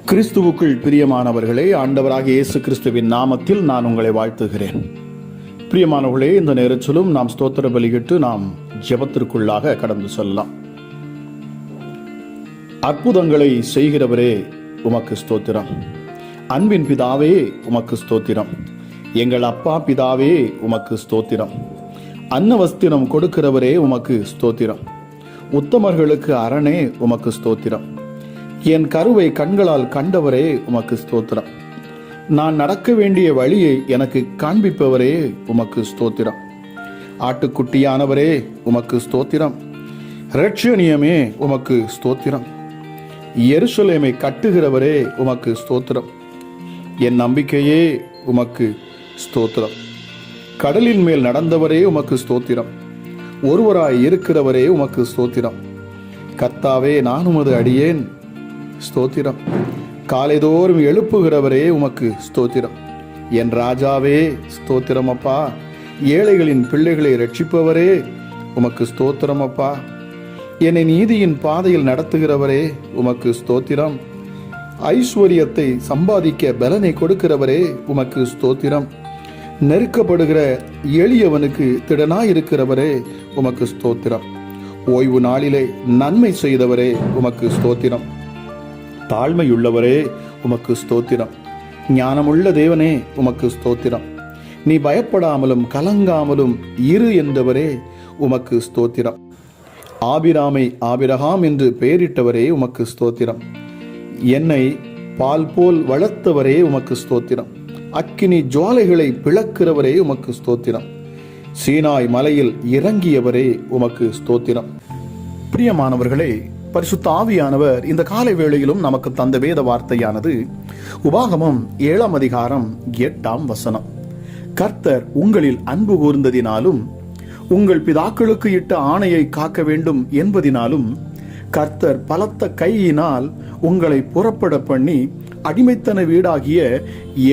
கிறிஸ்துவுக்குள் பிரியமானவர்களே, ஆண்டவராகிய இயேசு கிறிஸ்துவின் நாமத்தில் நான் உங்களை வாழ்த்துகிறேன். பிரியமானவர்களே, இந்த நேரத்திலும் நாம் ஸ்தோத்திர பலியிட்டு நாம் ஜெபத்திற்குள்ளாக கடந்து செல்லலாம். அற்புதங்களை செய்கிறவரே உமக்கு ஸ்தோத்திரம். அன்பின் பிதாவே உமக்கு ஸ்தோத்திரம். எங்கள் அப்பா பிதாவே உமக்கு ஸ்தோத்திரம். அன்ன வஸ்திரம் கொடுக்கிறவரே உமக்கு ஸ்தோத்திரம். உத்தமர்களுக்கு அரணே உமக்கு ஸ்தோத்திரம். என் கருவை கண்களால் கண்டவரே உமக்கு ஸ்தோத்திரம். நான் நடக்க வேண்டிய வழியை எனக்கு காண்பிப்பவரே உமக்கு ஸ்தோத்திரம். ஆட்டுக்குட்டியானவரே உமக்கு ஸ்தோத்திரம். இரட்சணியமே உமக்கு ஸ்தோத்திரம். எருசலேமை கட்டுகிறவரே உமக்கு ஸ்தோத்திரம். என் நம்பிக்கையே உமக்கு ஸ்தோத்திரம். கடலின் மேல் நடந்தவரே உமக்கு ஸ்தோத்திரம். ஒருவராய் இருக்கிறவரே உமக்கு ஸ்தோத்திரம். கர்த்தாவே, நான் உமது அடியேன், ஸ்தோத்திரம். காலைதோறும் எழுப்புகிறவரே உமக்கு ஸ்தோத்திரம். என் ராஜாவே ஸ்தோத்திரம் அப்பா. ஏழைகளின் பிள்ளைகளை ரட்சிப்பவரே உமக்கு ஸ்தோத்திரம் அப்பா. என்னை நீதியின் பாதையில் நடத்துகிறவரே உமக்கு ஸ்தோத்திரம். ஐஸ்வர்யத்தை சம்பாதிக்க பலனை கொடுக்கிறவரே உமக்கு ஸ்தோத்திரம். நெருக்கப்படுகிற எளியவனுக்கு திடனாயிருக்கிறவரே உமக்கு ஸ்தோத்திரம். ஓய்வு நாளிலே நன்மை செய்தவரே உமக்கு ஸ்தோத்திரம். தாழ்மையுள்ளவரே உமக்கு ஸ்தோத்திரம். ஞானமுள்ள தேவனே உமக்கு ஸ்தோத்திரம். நீ பயப்படாமலும் கலங்காமலும் இரு என்றவரே உமக்கு ஸ்தோத்திரம். ஆபிராமை ஆபிரகாம் என்று பெயரிட்டவரே உமக்கு ஸ்தோத்திரம். என்னை பால் போல் வளர்த்தவரே உமக்கு ஸ்தோத்திரம். அக்கினி ஜுவாலைகளை பிளக்கிறவரே உமக்கு ஸ்தோத்திரம். சீனாய் மலையில் இறங்கியவரே உமக்கு ஸ்தோத்திரம். பிரியமானவர்களே, பரிசுத்த ஆவியானவர் இந்த காலை வேளையிலும் நமக்கு தந்த வேத வார்த்தையானது உபாகமம் 7ஆம் அதிகாரம் 8ஆம் வசனம். கர்த்தர் உங்களில் அன்பு கூர்ந்ததினாலும் உங்கள் பிதாக்களுக்கு இட்ட ஆணையை காக்க வேண்டும் என்பதினாலும் கர்த்தர் பலத்த கையினால் உங்களை புறப்பட பண்ணி அடிமைத்தன வீடாகிய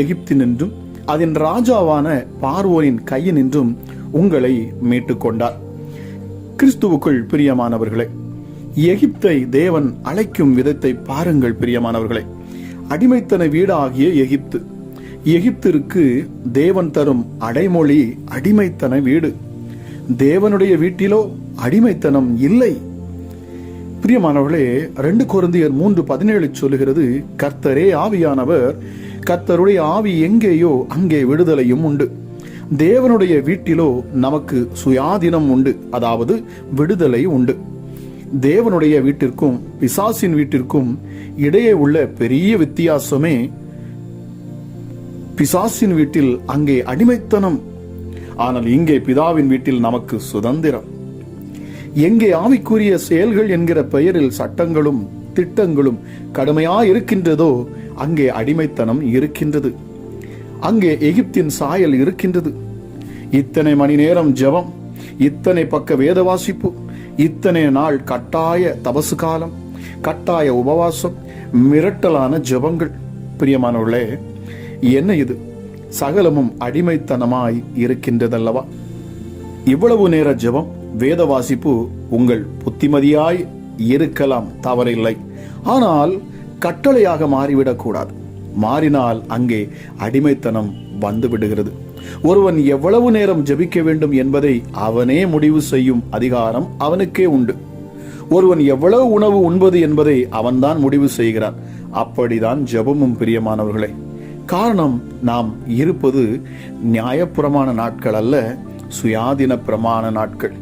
எகிப்தினின்றும் அதன் ராஜாவான பார்வோனின் கையினின்றும் உங்களை மீட்டுக்கொண்டார். கிறிஸ்துவுக்குள் பிரியமானவர்களே, எகிப்தை தேவன் அழைக்கும் விதத்தை பாருங்கள். பிரியமானவர்களே, அடிமைத்தன வீடாகிய எகிப்து. எகிப்திற்கு தேவன் தரும் அடைமொழி அடிமைத்தன வீடு. தேவனுடைய வீட்டிலோ அடிமைத்தனம் இல்லை. பிரியமானவர்களே, 2 கொரிந்தியர் 3:17 சொல்லுகிறது, கர்த்தரே ஆவியானவர், கர்த்தருடைய ஆவி எங்கேயோ அங்கே விடுதலையும் உண்டு. தேவனுடைய வீட்டிலோ நமக்கு சுயாதீனம் உண்டு, அதாவது விடுதலை உண்டு. தேவனுடைய வீட்டிற்கும் பிசாசின் வீட்டிற்கும் இடையே உள்ள பெரிய வித்தியாசமே, பிசாசின் வீட்டில் அங்கே அடிமைத்தனம், ஆனால் இங்கே பிதாவின் வீட்டில் நமக்கு சுதந்திரம். எங்கே ஆவிக்குரிய செயல்கள் என்கிற பெயரில் சட்டங்களும் திட்டங்களும் கடுமையா இருக்கின்றதோ அங்கே அடிமைத்தனம் இருக்கின்றது. அங்கே எகிப்தின் சாயல் இருக்கின்றது. இத்தனை மணி நேரம் ஜெபம், இத்தனை பக்க வேத வாசிப்பு, இத்தனை நாள் கட்டாய தபசு காலம், கட்டாய உபவாசம், மிரட்டலான ஜெபங்கள். பிரியமானவர்களே, என்ன இது? சகலமும் அடிமைத்தனமாய் இருக்கின்றதல்லவா? இவ்வளவு நேர ஜெபம், வேத வாசிப்பு உங்கள் புத்திமதியாய் இருக்கலாம், தவறில்லை. ஆனால் கட்டளையாக மாறிவிடக்கூடாது. மாறினால் அங்கே அடிமைத்தனம் வந்து விடுகிறது. ஒருவன் எவ்வளவு நேரம் ஜெபிக்க வேண்டும் என்பதை அவனே முடிவு செய்யும் அதிகாரம் அவனுக்கே உண்டு. ஒருவன் எவ்வளவு உணவு உண்பது என்பதை அவன்தான் முடிவு செய்கிறான். அப்படிதான் ஜெபமும். பிரியமானவர்களே, காரணம், நாம் இருப்பது நியாயப்பிரமாண நாட்கள் அல்ல, சுயாதீன பிரமாண நாட்கள்.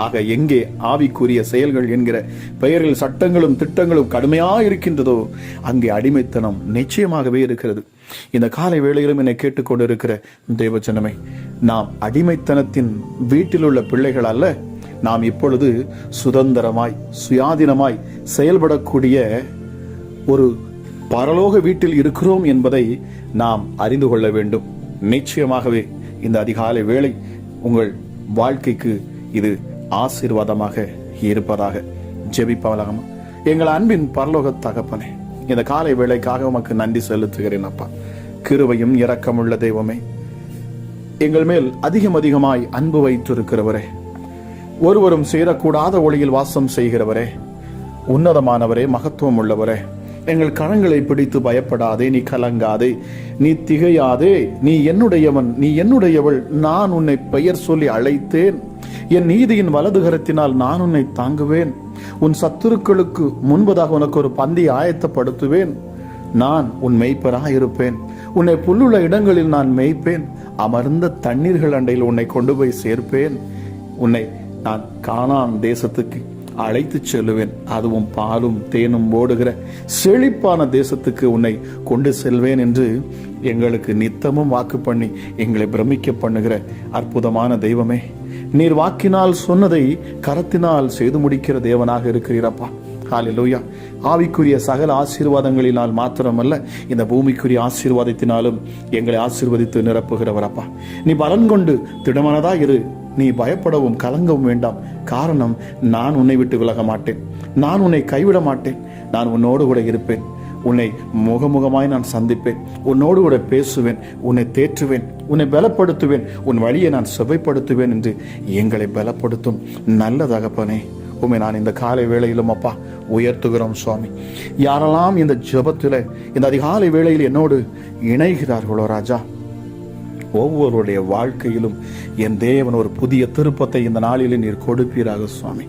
ஆக எங்கே ஆவிக்குரிய செயல்கள் என்கிற பெயரில் சட்டங்களும் திட்டங்களும் கடுமையா இருக்கின்றதோ அங்கே அடிமைத்தனம் நிச்சயமாகவே இருக்கிறது. இந்த காலை வேளையிலும் என்னை கேட்டுக்கொண்டிருக்கிற தேவஜனமே, நாம் அடிமைத்தனத்தின் வீட்டில் உள்ள பிள்ளைகள் அல்ல. நாம் இப்பொழுது சுதந்திரமாய் சுயாதீனமாய் செயல்படக்கூடிய ஒரு பரலோக வீட்டில் இருக்கிறோம் என்பதை நாம் அறிந்து கொள்ள வேண்டும். நிச்சயமாகவே இந்த அதிகாலை வேளை உங்கள் வாழ்க்கைக்கு இது ஆசீர்வாதமாக இருப்பதாக. ஜெபிப்பவளாக. எங்கள் அன்பின் பரலோக தகப்பனே, இந்த காலை வேளைக்காக உமக்கு நன்றி செலுத்துகிறேன் அப்பா. கிருபையும் இரக்கமுள்ள தெய்வமே, எங்கள் மேல் அதிகமாய் அன்பு வைத்திருக்கிறவரே, ஒருவரும் சேரக்கூடாத ஒளியில் வாசம் செய்கிறவரே, உன்னதமானவரே, மகத்துவம் உள்ளவரே, எங்கள் கரங்களை பிடித்து பயப்படாதே, நீ கலங்காதே, நீ திகையாதே, நீ என்னுடையவன், நீ என்னுடையவள், நான் உன்னை பெயர் சொல்லி அழைத்தேன், என் நீதியின் வலது கரத்தினால் நான் உன்னை தாங்குவேன், உன் சத்துருக்களுக்கு முன்பதாக உனக்கு ஒரு பந்தி ஆயத்தப்படுத்துவேன், நான் உன் மேய்ப்பராக இருப்பேன், உன்னை புல்லுள்ள இடங்களில் நான் மேய்ப்பேன், அமர்ந்த தண்ணீர்கள் அண்டையில் உன்னை கொண்டு போய் சேர்ப்பேன், உன்னை நான் கானான் தேசத்துக்கு அழைத்து செல்லுவேன், அதுவும் பாலும் தேனும் ஓடுகிற செழிப்பான தேசத்துக்கு உன்னை கொண்டு செல்வேன் என்று எங்களுக்கு நித்தமும் வாக்கு பண்ணி எங்களை பிரமிக்க பண்ணுகிற அற்புதமான தெய்வமே, நீர் வாக்கினால் சொன்னதை கரத்தினால் செய்து முடிக்கிற தேவனாக இருக்கிறீரப்பா. ஹல்லேலூயா. ஆவிக்குரிய சகல ஆசீர்வாதங்களினால் மாத்திரமல்ல, இந்த பூமிக்குரிய ஆசீர்வாதத்தினாலும் எங்களை ஆசீர்வதித்து நிரப்புகிறவரப்பா. நீ பலன் கொண்டு திடமனதா இரு, நீ பயப்படவும் கலங்கவும் வேண்டாம். காரணம், நான் உன்னை விட்டு விலக மாட்டேன், நான் உன்னை கைவிட மாட்டேன், நான் உன்னோடு கூட இருப்பேன், உன்னை முகமுகமாய் நான் சந்திப்பேன், உன்னோடு கூட பேசுவேன், உன்னை தேற்றுவேன், உன்னை பலப்படுத்துவேன், உன் வழியை நான் செவைப்படுத்துவேன் என்று எங்களை பலப்படுத்தும் நல்ல தகப்பனே, உண்மை நான் இந்த காலை வேளையிலும் அப்பா உயர்த்துகிறோம் சுவாமி. யாரெல்லாம் இந்த ஜெபத்தில் இந்த அதிகாலை வேளையில் என்னோடு இணைகிறார்களோ ராஜா, ஒவ்வொருடைய வாழ்க்கையிலும் என் தேவன் ஒரு புதிய திருப்பத்தை இந்த நாளிலே நீர் கொடுப்பீராக சுவாமி.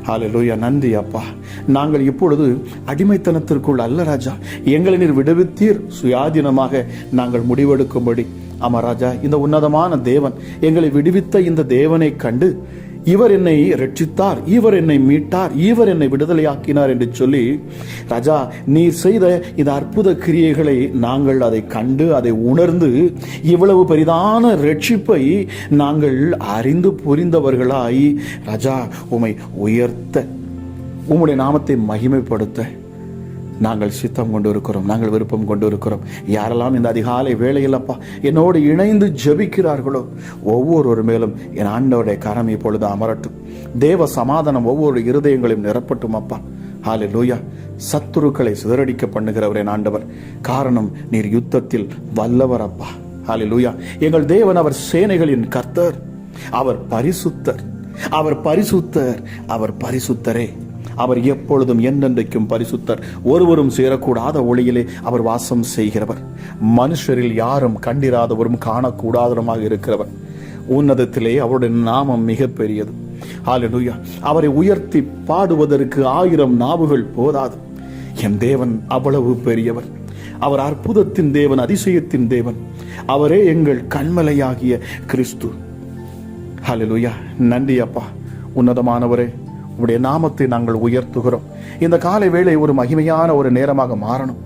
ஹல்லேலூயா. நன்றி அப்பா. நாங்கள் இப்பொழுது அடிமைத்தனத்திற்குள் அல்ல ராஜா, எங்களை நீர் விடுவித்தீர், சுயாதீனமாக நாங்கள் முடிவெடுக்கும்படி. ஆமா ராஜா, இந்த உன்னதமான தேவன், எங்களை விடுவித்த இந்த தேவனை கண்டு இவர் என்னை ரட்சித்தார், இவர் என்னை மீட்டார், இவர் என்னை விடுதலையாக்கினார் என்று சொல்லி ராஜா, நீர் செய்த இந்த அற்புத கிரியைகளை நாங்கள் அதை கண்டு அதை உணர்ந்து இவ்வளவு பெரிதான ரட்சிப்பை நாங்கள் அறிந்து புரிந்தவர்களாய் ராஜா உம்மை உயர்த்த, உம்முடைய நாமத்தை மகிமைப்படுத்த நாங்கள் சித்தம் கொண்டு இருக்கிறோம், நாங்கள் விருப்பம் கொண்டு இருக்கிறோம். யாரெல்லாம் இந்த அதிகாலை வேளையில் அப்பா என்னோடு இணைந்து ஜெபிக்கிறார்களோ ஒவ்வொரு மேலும் என் ஆண்டவருடைய கரம் இப்பொழுது அமரட்டும். தேவ சமாதானம் ஒவ்வொரு இருதயங்களையும் நிரப்பட்டும் அப்பா. ஹல்லேலூயா. சத்துருக்களை சிதறடிக்க பண்ணுகிறவர் என் ஆண்டவர். காரணம், நீர் யுத்தத்தில் வல்லவர் அப்பா. ஹல்லேலூயா. எங்கள் தேவன் அவர் சேனைகளின் கர்த்தர், அவர் பரிசுத்தர், அவர் பரிசுத்தர், அவர் பரிசுத்தரே. அவர் எப்பொழுதும் என்றென்றைக்கும் பரிசுத்தர், ஒருவரும் சேரக்கூடாத ஒளியிலே அவர் வாசம் செய்கிறவர், மனுஷரில் யாரும் கண்டிராதவரும் காணக்கூடாதவருமாக இருக்கிறவர். உன்னதத்திலே அவருடைய நாமம் மிக பெரியது. ஹல்லேலூயா. அவரை உயர்த்தி பாடுவதற்கு 1000 நாவுகள் போதாது. என் தேவன் அவ்வளவு பெரியவர். அவர் அற்புதத்தின் தேவன், அதிசயத்தின் தேவன். அவரே எங்கள் கண்மலையாகிய கிறிஸ்து. ஹல்லேலூயா. நன்றி அப்பா. உன்னதமானவரே, உடைய நாமத்தை நாங்கள் உயர்த்துகிறோம். இந்த காலை வேளை ஒரு மகிமையான ஒரு நேரமாக மாறணும்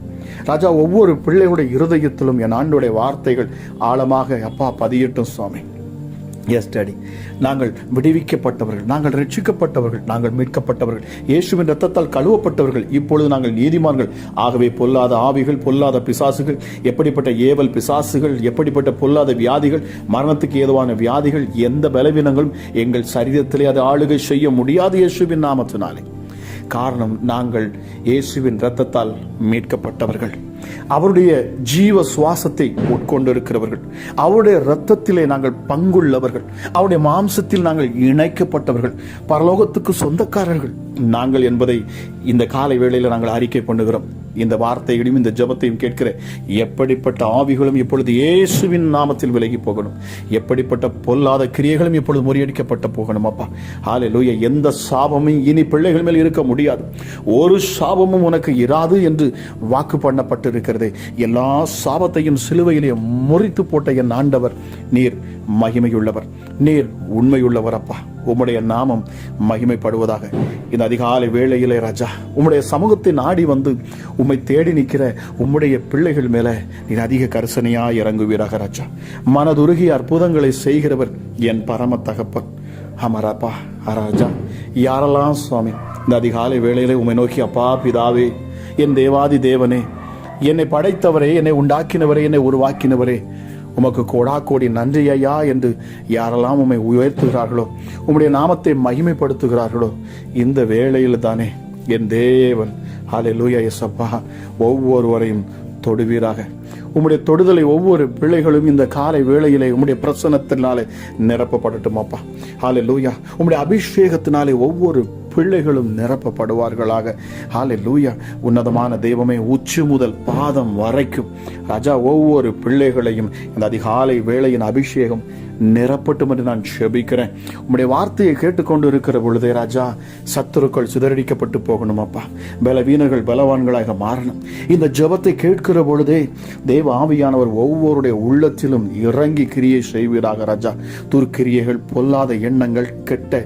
ராஜா. ஒவ்வொரு பிள்ளைகளுடைய இருதயத்திலும் என் ஆண்டோடைய வார்த்தைகள் ஆழமாக அப்பா பதியட்டும் சுவாமி. எஸ் டாடி, நாங்கள் விடுவிக்கப்பட்டவர்கள், நாங்கள் ரட்சிக்கப்பட்டவர்கள், நாங்கள் மீட்கப்பட்டவர்கள், இயேசுவின் இரத்தத்தால் கழுவப்பட்டவர்கள், இப்பொழுது நாங்கள் நீதிமான்கள். ஆகவே பொல்லாத ஆவிகள், பொல்லாத பிசாசுகள், எப்படிப்பட்ட ஏவல் பிசாசுகள், எப்படிப்பட்ட பொல்லாத வியாதிகள், மரணத்துக்கு ஏதுவான வியாதிகள், எந்த பலவீனங்களும் எங்கள் சரீரத்திலே அது ஆளுகை செய்ய முடியாது இயேசுவின் நாமத்தினாலே. காரணம், நாங்கள் இயேசுவின் இரத்தத்தால் மீட்கப்பட்டவர்கள், அவருடைய ஜீவ சுவாசத்தை உட்கொண்டிருக்கிறவர்கள், அவருடைய இரத்தத்திலே நாங்கள் பங்குள்ளவர்கள், அவருடைய மாம்சத்தில் நாங்கள் இணைக்கப்பட்டவர்கள், பரலோகத்துக்கு சொந்தக்காரர்கள் நாங்கள் என்பதை இந்த காலை வேளையில் நாங்கள் அறிக்கை பண்ணுகிறோம். இந்த வார்த்தைகளையும் இந்த ஜெபத்தையும் கேட்கிற எப்படிப்பட்ட ஆவிகளும் இப்பொழுது இயேசுவின் நாமத்தில் விலகி போகணும். எப்படிப்பட்ட பொல்லாத கிரியைகளும் இப்பொழுது முறியடிக்கப்பட்ட போகணும் அப்பா. ஹல்லேலூயா. எந்த சாபமும் இனி பிள்ளைகள் மேல் இருக்க முடியாது. ஒரு சாபமும் உனக்கு இராது என்று வாக்கு பண்ணப்பட்டிருக்கிறது. எல்லா சாபத்தையும் சிலுவையிலே முறித்து போட்ட என் ஆண்டவர், நீர் மகிமையுள்ளவர், நீர் உண்மையுள்ளவர் அப்பா. உம்முடைய நாமம் மகிமைப்படுவதாக. இந்த அதிகாலை வேளையிலே ராஜா, உம்முடைய சமூகத்தை நாடி வந்து உம்மை தேடி நிற்கிற உம்முடைய பிள்ளைகள் மேல நீர் அதிக கரிசனையா இறங்குவீராக ராஜா. மனதுருகி அற்புதங்களை செய்கிறவர் என் பரம தகப்பன். அமராப்பா ராஜா, யாரெல்லாம் சுவாமி இந்த அதிகாலை வேளையிலே உம்மை நோக்கி, அப்பா பிதாவே, என் தேவாதி தேவனே, என்னை படைத்தவரே, என்னை உண்டாக்கினவரே, என்னை உருவாக்கினவரே, உமக்கு கோடா கோடி நன்றி ஐயா என்று யாரெல்லாம் உம்மை உயர்த்துகிறார்களோ, உம்முடைய நாமத்தை மகிமைப்படுத்துகிறார்களோ, இந்த வேளையில் தானே என் தேவன் ஹல்லேலூயா இயேசப்பா ஒவ்வொருவரையும் தொடுவீராக. உம்முடைய தொடுதலை ஒவ்வொரு பிள்ளைகளும் இந்த காலை வேளையிலே உம்முடைய பிரசன்னத்தினாலே நிரப்பப்படட்டும் அப்பா. ஹல்லேலூயா. உம்முடைய அபிஷேகத்தினாலே ஒவ்வொரு பிள்ளைகளும் நிரப்பப்படுவார்களாக. ஹல்லேலூயா. உன்னதமான தெய்வமே, உச்சி முதல் பாதம் வரைக்கும் ராஜா ஒவ்வொரு பிள்ளைகளையும் இந்த அதிகாலை வேளையின் அபிஷேகம் நிரப்பட்டும் என்று நான் ஜெபிக்கிறேன். உம்முடைய வார்த்தையை கேட்டுக்கொண்டு இருக்கிற பொழுதே ராஜா, சத்துருக்கள் சிதறடிக்கப்பட்டு போகணும் அப்பா. பலவீனர்கள் பலவான்களாக மாறணும். இந்த ஜெபத்தை கேட்கிற பொழுதே தேவ ஆவியானவர் ஒவ்வொருடைய உள்ளத்திலும் இறங்கி கிரியை செய்வீராக ராஜா. துர்க்கிரியைகள், பொல்லாத எண்ணங்கள், கெட்ட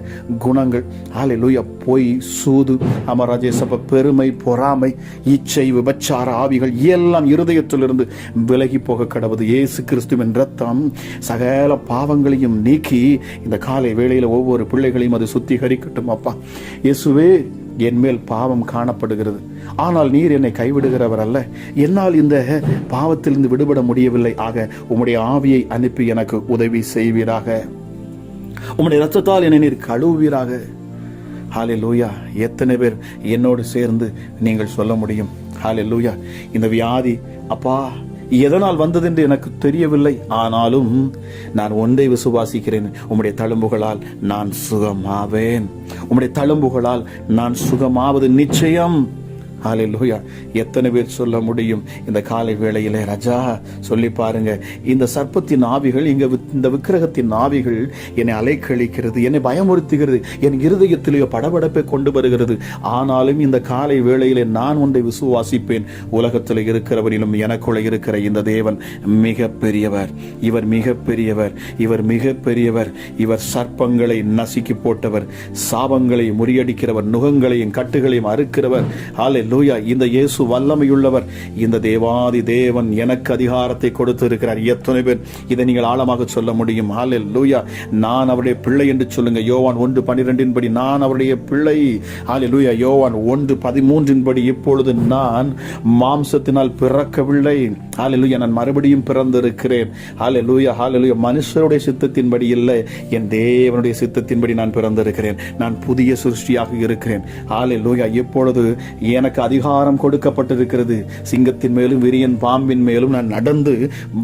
குணங்கள், ஹல்லேலூயா, பொய், சூது, அமராஜேசப்ப, பெருமை, பொறாமை, இச்சை, விபச்சார ஆவிகள் எல்லாம் இருதயத்திலிருந்து விலகி போக கடவுது. இயேசு கிறிஸ்துவின் இரத்தம் சகல பாவங்களையும் நீக்கி இந்த காலை வேளையில் ஒவ்வொரு பிள்ளைகளையும் அது சுத்திகரிக்கட்டும் அப்பா. இயேசுவே, என் மேல் பாவம் காணப்படுகிறது, ஆனால் நீர் என்னை கைவிடுகிறவர் அல்ல. என்னால் இந்த பாவத்திலிருந்து விடுபட முடியவில்லை. ஆக உம்முடைய ஆவியை அனுப்பி எனக்கு உதவி செய்வீராக. உம்முடைய இரத்தத்தால் என்னை நீர் கழுவுவீராக. ஹல்லேலூயா. எத்தனை பேர் என்னோடு சேர்ந்து நீங்கள் சொல்ல முடியும்? ஹல்லேலூயா. இந்த வியாதி அப்பா எதனால் வந்தது என்று எனக்கு தெரியவில்லை, ஆனாலும் நான் ஒன்றை விசுவாசிக்கிறேன், உம்முடைய தழும்புகளால் நான் சுகமாவேன். உம்முடைய தழும்புகளால் நான் சுகமாவது நிச்சயம். ஹல்லேலூயா. எத்தனை பேர் சொல்ல முடியும் இந்த காலை வேளையிலே? ராஜா, சொல்லி பாருங்க. இந்த சர்ப்பத்தின் ஆவிகள், இந்த விக்கிரகத்தின் ஆவிகள் என்னை அலைக்கழிக்கிறது, என்னை பயமுறுத்துகிறது, என் இருதயத்திலேயோ படபடப்பை கொண்டு வருகிறது. ஆனாலும் இந்த காலை வேளையிலே நான் ஒன்றை விசுவாசிப்பேன், உலகத்தில் இருக்கிறவரிலும் எனக்குள்ள இருக்கிற இந்த தேவன் மிக பெரியவர். இவர் மிக பெரியவர். இவர் மிக பெரியவர். இவர் சர்ப்பங்களை நசுக்கி போட்டவர், சாபங்களை முறியடிக்கிறவர், நுகங்களையும் கட்டுகளையும் அறுக்கிறவர். ஹல்லேலூயா. இந்த இயேசு வல்லமையுள்ளவர். இந்த தேவாதி தேவன் எனக்கு அதிகாரத்தை கொடுத்திருக்கிறார். எத்தனை பேர் இதை நீங்கள் ஆழமாக சொல்ல முடியும்? ஹல்லேலூயா. நான் அவருடைய பிள்ளை என்று சொல்லுங்க. யோவான் 1:12 படி நான் அவருடைய பிள்ளை. ஹல்லேலூயா. யோவான் 1:13 படி இப்பொழுது நான் மாம்சத்தினால் பிறக்கவில்லை. ஹல்லேலூயா. நான் மறுபடியும் பிறந்திருக்கிறேன். ஹல்லேலூயா. ஹல்லேலூயா. மனுஷருடைய சித்தத்தின்படி இல்லை, என் தேவனுடைய சித்தத்தின்படி நான் பிறந்திருக்கிறேன். நான் புதிய சிருஷ்டியாக இருக்கிறேன். ஹல்லேலூயா. இப்பொழுது எனக்கு அதிகாரம் கொடுக்கப்பட்டிருக்கிறது. சிங்கத்தின் மேலும் விரியன் பாம்பின் மேலும் நான் நடந்து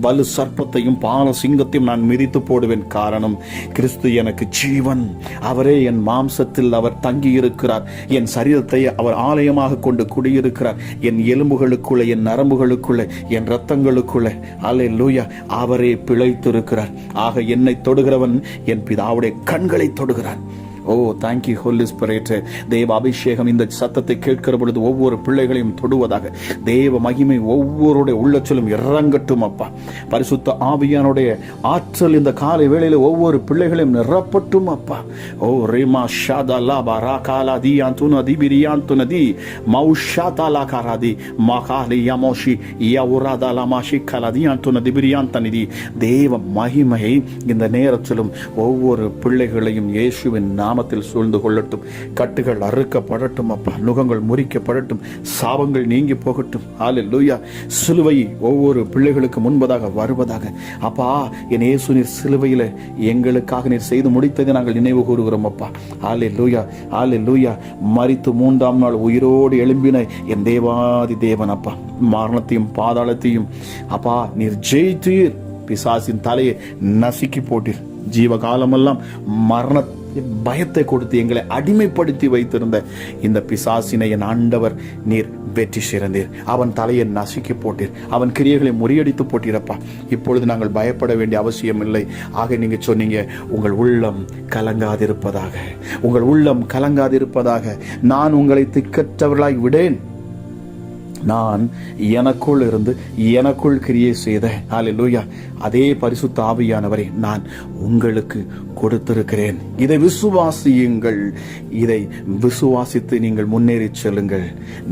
வலு சர்ப்பத்தையும் பால சிங்கத்தையும் நான் மிதித்து போடுவேன். காரணம், கிறிஸ்து எனக்கு ஜீவன். அவரே என் மாம்சத்தில் அவர் தங்கி இருக்கிறார். என் சரீரத்தை அவர் ஆலயமாக கொண்டு குடியிருக்கிறார். என் எலும்புகளுக்குள்ளே, என் நரம்புகளுக்குள்ளே, என் இரத்தங்களுக்குள்ளே. ஹல்லேலூயா. அவரே பிழைத்திருக்கிறார். ஆக என்னை தொடுகிறவன் என் பிதாவுடைய கண்களை தொடுகிறான். ஓ, தேங்க்யூ ஹோலி ஸ்பிரிட். தேவ அபிஷேகம் இந்த சத்தத்தை கேட்கிற பொழுது ஒவ்வொரு பிள்ளைகளையும் தொடுவதாக. தேவ மகிமை ஒவ்வொருடைய உள்ளத்திலும் இறங்கட்டும் அப்பா. பரிசுத்த ஆவியானுடைய ஆற்றல் இந்த காலை வேளையில ஒவ்வொரு பிள்ளைகளையும் நிரப்பட்டும் அப்பா. ஓ ரேமா ஷாதலா பராகாலா தியாந்துன திபிரியாந்துனதி மௌஷாதலா கராதி மகாலி யமோஷி யவுராதலா மாஷி கலதியாந்துன திபிரியாந்தனிதி. தேவ மகிமை இந்த நேரத்திலும் ஒவ்வொரு பிள்ளைகளையும் இயேசுவின் நாமத்தில் சூழ்ந்து கொள்ளட்டும். கட்டுகள் அறுக்கப்படட்டும் அப்பா. நுகங்கள் முறிக்கப்படட்டும். சாபங்கள் நீங்கி போகட்டும். ஹல்லேலூயா. சிலுவை ஒவ்வொரு பிள்ளைகளுக்கு முன்பதாக வருவதாக. அப்பா, என் இயேசு நீர் சிலுவையில் எங்களுக்காக நீர் செய்து முடித்ததை நாங்கள் நினைவு கூறுகிறோம் அப்பா. ஹல்லேலூயா. ஹல்லேலூயா. மரித்து 3ஆம் நாள் உயிரோடு எழும்பின என் தேவாதி தேவன் அப்பா. மரணத்தையும் பாதாளத்தையும் அப்பா நீர் ஜெயித்தீர். பிசாசின் தலையை நசுக்கி போட்டீர். ஜீவகாலமெல்லாம் மரண பயத்தை கொடுத்து எங்களை அடிமைப்படுத்தி வைத்திருந்த இந்த பிசாசினை என் ஆண்டவர் நீர் வெற்றி சிறந்தீர். அவன் தலையை நசுக்கி போட்டீர். அவன் கிரியைகளை முறியடித்து போட்டீரப்பா. இப்பொழுது நாங்கள் பயப்பட வேண்டிய அவசியம் இல்லை. ஆக நீங்க சொன்னீங்க, உங்கள் உள்ளம் கலங்காதிருப்பதாக, உங்கள் உள்ளம் கலங்காதிருப்பதாக. நான் உங்களை திக்கற்றவர்களாய் விடேன். நான் எனக்குள் இருந்து எனக்குள் கிரியை செய்த ஹல்லேலூயா அதே பரிசுத்த ஆவியானவரை நான் உங்களுக்கு கொடுத்திருக்கிறேன். இதை விசுவாசியுங்கள். இதை விசுவாசித்து நீங்கள் முன்னேறி செல்லுங்கள்.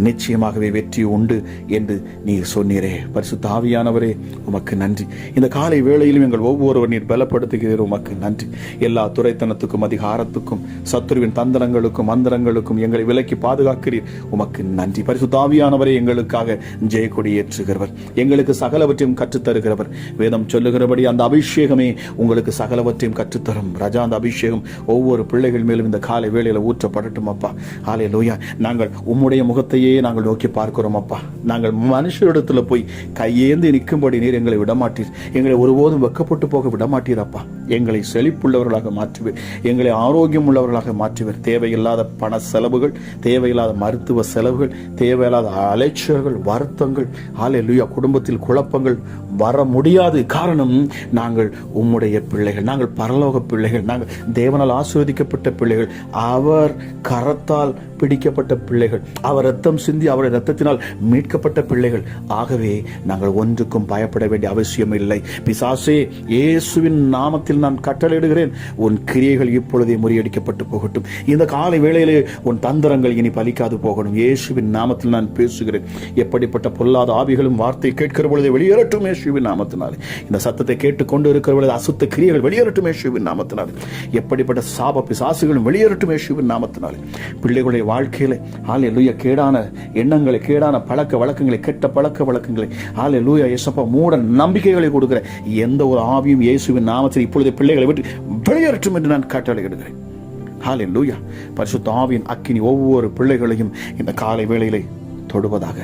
நிச்சயமாகவே வெற்றி உண்டு என்று நீர் சொன்னீரே. பரிசுத்த ஆவியானவரே, உமக்கு நன்றி. இந்த காலை வேளையிலும் எங்கள் ஒவ்வொருவர் நீர் பலப்படுத்துகிறீர். உமக்கு நன்றி. எல்லா துரைத்தனத்துக்கும் அதிகாரத்துக்கும் சத்துருவின் தந்திரங்களுக்கும் மந்திரங்களுக்கும் எங்களை விலக்கி பாதுகாக்கிறீர். உமக்கு நன்றி. பரிசுத்த ஆவியானவரே, எங்களுக்காக ஜெயக்கொடி ஏற்றுகிறவர், எங்களுக்கு சகலவற்றையும் கற்றுத்தருகிறவர். வேதம் சொல்லுகிறபடி அந்த அபிஷேகமே உங்களுக்கு சகலவற்றையும் கற்றுத்தரும். ராஜா, அந்த அபிஷேகம் ஒவ்வொரு பிள்ளைகள் மேலும் இந்த காலை வேளையில ஊற்றப்படட்டும் அப்பா. ஹல்லேலூயா. நாங்கள் உம்முடைய முகத்தையே நாங்கள் நோக்கி பார்க்கிறோம் அப்பா. நாங்கள் மனுஷரிடத்துல போய் கையேந்தி நிற்கும்படி நீர் எங்களை விடமாட்டீர். எங்களை ஒருபோதும் வெக்கப்பட்டு போக விடமாட்டீர் அப்பா. எங்களை செழிப்புள்ளவர்களாக மாற்றுவீர், எங்களை ஆரோக்கியம் உள்ளவர்களாக மாற்றுவீர். தேவையில்லாத பண செலவுகள், தேவையில்லாத மருத்துவ செலவுகள், தேவையில்லாத அலைச்சல்கள், வருத்தங்கள், ஹல்லேலூயா, குடும்பத்தில் குழப்பங்கள் வர முடியாது. காரணம், நாங்கள் உம்முடைய பிள்ளைகள், நாங்கள் பரலோக பிள்ளைகள், நாங்கள் தேவனால் ஆசீர்வதிக்கப்பட்ட பிள்ளைகள், அவர் கரத்தால் பிடிக்கப்பட்ட பிள்ளைகள், அவர் ரத்தம் சிந்தி அவருடைய ரத்தத்தினால் மீட்கப்பட்ட பிள்ளைகள். ஆகவே நாங்கள் ஒன்றுக்கும் பயப்பட வேண்டிய அவசியம் இல்லை. பிசாசே, இயேசுவின் நாமத்தில் நான் கட்டளையிடுகிறேன், உன் கிரியைகள் இப்பொழுதே முறியடிக்கப்பட்டு போகட்டும். இந்த காலை வேளையிலே உன் தந்திரங்கள் இனி பலிக்காது போகணும். இயேசுவின் நாமத்தில் நான் பேசுகிறேன். எப்படிப்பட்ட பொல்லாத ஆவிகளும் வார்த்தை கேட்கிற பொழுது வெளியேறட்டும் இயேசுவின் நாமத்தினாலே. இந்த சத்தத்தை கேட்டுக்கொண்டு இருக்கிற பொழுது அசுத்த கிரியைகள் வெளியேறட்டும் இயேசுவின் நாமத்தினாலே. எப்படிப்பட்ட சாப பிசாசுகளும் வெளியேறட்டும் இயேசுவின் நாமத்தினாலே. பிள்ளைகளுடைய வாழ்க்கையில ஹல்லேலூயா, கேடான எண்ணங்களை, கேடான பழக்க வழக்கங்களை, கெட்ட பழக்க வழக்கங்களை, ஹல்லேலூயா இயேசப்பா, மூட நம்பிக்கைகளை கொடுக்கிற எந்த ஒரு ஆவியும் இயேசுவின் நாமத்தில் இப்பொழுது பிள்ளைகளை விட்டு வெளியேறட்டும் என்று நான் கட்டளையிடுகிறேன். ஹல்லேலூயா. பரிசுத்த ஆவியின் அக்கினி ஒவ்வொரு பிள்ளைகளையும் இந்த காலை வேளையிலே தொடுவதாக,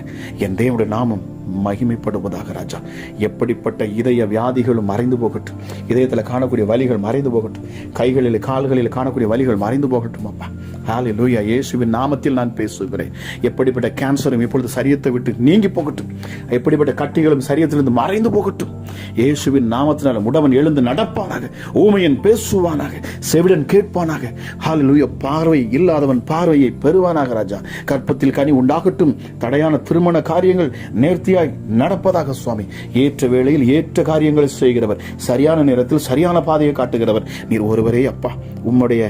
என் தேவனுடைய நாமம் மகிமைப்படுவதாக. ராஜா, எப்படிப்பட்ட இதய வியாதிகளும் மறைந்து போகட்டும், இதயத்தில் காணக்கூடிய வலிகள் மறைந்து போகட்டும், கைகளில் கால்களில் காணக்கூடிய வலிகள் மறைந்து போகட்டும். அப்பா, ஹல்லேலூயா, இயேசுவின் நாமத்தில் நான் பேசுகிறேன். எப்படிப்பட்ட கேன்சரும் இப்பொழுது சரீரத்தை விட்டு நீங்கி போகட்டும், எப்படிப்பட்ட கட்டிகளும் சரீரத்திலிருந்து மறைந்து போகட்டும். இயேசுவின் நாமத்தினால் முடவன் எழுந்து நடப்பானாக, ஊமையன் பேசுவானாக, செவிடன் கேட்பானாக. ஹல்லேலூயா, பார்வை இல்லாதவன் பார்வையை பெறுவானாக. ராஜா, கற்பத்தில் கனி உண்டாகட்டும். தடையான திருமண காரியங்கள் நேர்த்தியாய் நடப்பதாக. சுவாமி, ஏற்ற வேளையில் ஏற்ற காரியங்களை செய்கிறவர், சரியான நேரத்தில் சரியான பாதையை காட்டுகிறவர் நீர் ஒருவரே. அப்பா, உம்முடைய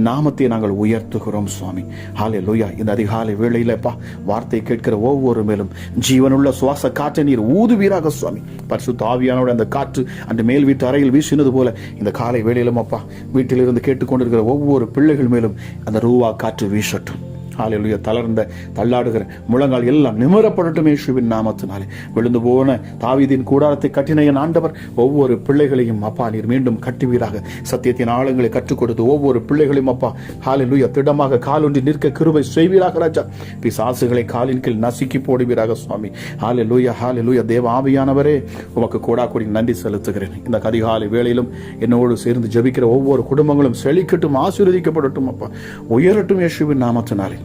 நாமத்தை நாங்கள் உயர்த்துகிறோம் சுவாமி. ஹல்லேலூயா. இந்த அதிகாலை வேளையில அப்பா, வார்த்தை கேட்கிற ஒவ்வொரு மேலும் ஜீவனுள்ள சுவாச காற்றை நீர் ஊதுவீராக சுவாமி. பரிசுத்த ஆவியானோட அந்த காற்று அந்த மேல் வீட்டு அறையில் வீசினது போல இந்த காலை வேளையிலும் அப்பா, வீட்டிலிருந்து கேட்டுக்கொண்டிருக்கிற ஒவ்வொரு பிள்ளைகள் மேலும் அந்த ரூவா காற்று வீசட்டும். ஹல்லேலூயா. தளர்ந்த தள்ளாடுகிற முழங்கால் எல்லாம் நிமிரப்படட்டும் இயேசுவின் நாமத்தினாலே. விழுந்து போன தாவீதின் கூடாரத்தை கட்டின என் ஆண்டவர் ஒவ்வொரு பிள்ளைகளையும் அப்பா நீர் மீண்டும் கட்டுவீராக. சத்தியத்தின் ஆழங்களை கற்றுக் கொடுத்து ஒவ்வொரு பிள்ளைகளையும் அப்பா ஹல்லேலூயா திடமாக காலொன்றி நிற்க கிருபை செய்வீராக. ராஜா, பிசாசுகளை காலின் கீழ் நசுக்கி போடுவீராக சுவாமி. ஹல்லேலூயா, ஹல்லேலூயா. தேவ ஆவியானவரே, உமக்கு கோடாகோடி நன்றி செலுத்துகிறேன். இந்த அதிகாலை வேளையிலும் என்னோடு சேர்ந்து ஜெபிக்கிற ஒவ்வொரு குடும்பங்களும் செழிக்கட்டும், ஆசீர்வதிக்கப்படட்டும். அப்பா, உயரட்டும் இயேசுவின் நாமத்தினாலே.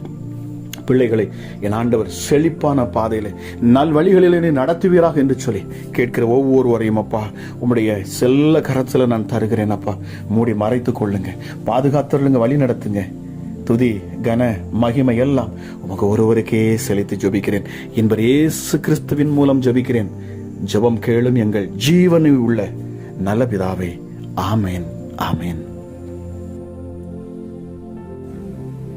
பிள்ளைகளை என் ஆண்டவர் செழிப்பான பாதையிலே நல் வழிகளிலே நடத்துவீராக என்று சொல்லி கேட்கிற ஒவ்வொருவரையும் அப்பா உம்முடைய செல்ல கரத்தில் நான் தருகிறேன். அப்பா, மூடி மறைத்துக் கொள்ளுங்க, பாதுகாத்துள்ளுங்க, வழி நடத்துங்க. துதி கன மகிமை எல்லாம் உமக்கு ஒருவருக்கே செலுத்தி ஜெபிக்கிறேன். என்பர் இயேசு கிறிஸ்துவின் மூலம் ஜெபிக்கிறேன். ஜெபம் கேளும் எங்கள் ஜீவனில் உள்ள நல்ல பிதாவே. ஆமேன், ஆமேன்.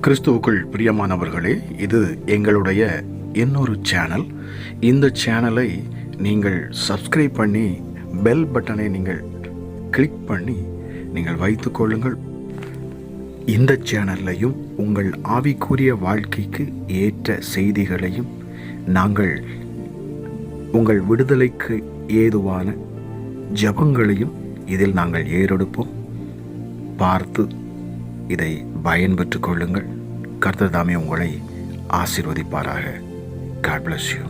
கிறிஸ்துவுக்குள் பிரியமானவர்களே, இது எங்களுடைய இன்னொரு சேனல். இந்த சேனலை நீங்கள் சப்ஸ்கிரைப் பண்ணி பெல் பட்டனை நீங்கள் கிளிக் பண்ணி நீங்கள் வைத்துக் கொள்ளுங்கள். இந்த சேனல்லையும் உங்கள் ஆவிக்குரிய வாழ்க்கைக்கு ஏற்ற செய்திகளையும் நாங்கள் உங்கள் விடுதலைக்கு ஏதுவான ஜெபங்களையும் இதில் நாங்கள் ஏறெடுப்போம். பார்த்து இதை பயன்பெற்றுக் கொள்ளுங்கள். கர்த்தர் தாமே உங்களை ஆசீர்வதிப்பாராக. God bless you.